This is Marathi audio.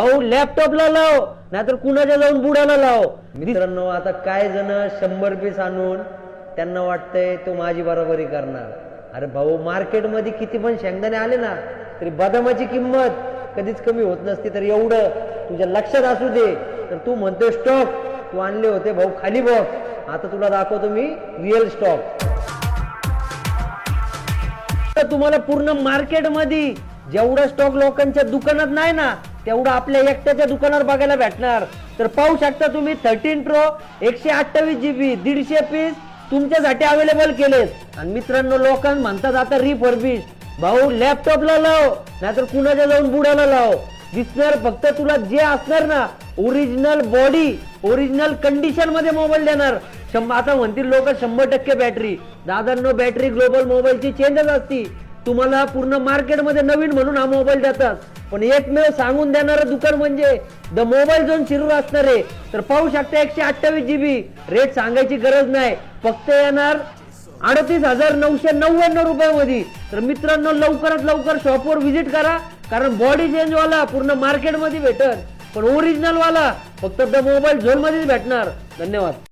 अहो लॅपटॉपला लाव, नाहीतर कुणाच्या जाऊन बुडाला लाव. मित्रांनो, आता काय जण 100 पीस आणून त्यांना वाटतंय तो माझी बरोबरी करणार. अरे भाऊ, मार्केटमध्ये किती पण शेंगदाणे आले ना तरी बदामाची किंमत कधीच कमी होत नसते. तर एवढं तुझ्या लक्षात असू दे. तर तू म्हणतोय स्टॉक, तू आणले होते भाऊ खाली बघ. आता तुला दाखवतो मी रिअल स्टॉक. तुम्हाला पूर्ण मार्केटमध्ये जेवढा स्टॉक लोकांच्या दुकानात नाही ना तेवढा आपल्या एकट्याच्या दुकानावर बघायला भेटणार. तर पाहू शकता तुम्ही 13 प्रो 128 GB 150 पीस तुमच्यासाठी अवेलेबल केलेत. आणि मित्रांनो, लोकांना म्हणतात आता रिफर्बिश. भाऊ लॅपटॉपला लाव, नाहीतर कुणाच्या जाऊन बुडाला लाव. दिसणार फक्त तुला जे असणार ना ओरिजिनल बॉडी, ओरिजिनल कंडिशन मध्ये मोबाईल देणार. आता म्हणतील लोक 100% बॅटरी. दादांनो, बॅटरी ग्लोबल मोबाईलची चेंजच असती. तुम्हाला पूर्ण मार्केटमध्ये नवीन म्हणून हा मोबाईल देतात, पण एकमेव सांगून देणारं दुकान म्हणजे द मोबाईल झोन शिरूर असणार आहे. तर पाहू शकता 128 GB रेट सांगायची गरज नाही, फक्त येणार 38,999 रुपयामध्ये. तर मित्रांनो, लवकरात लवकर शॉपवर व्हिजिट करा, कारण बॉडी चेंज वाला पूर्ण मार्केटमध्ये भेटत, पण ओरिजिनल वाला फक्त द मोबाईल झोन मध्येच भेटणार. धन्यवाद.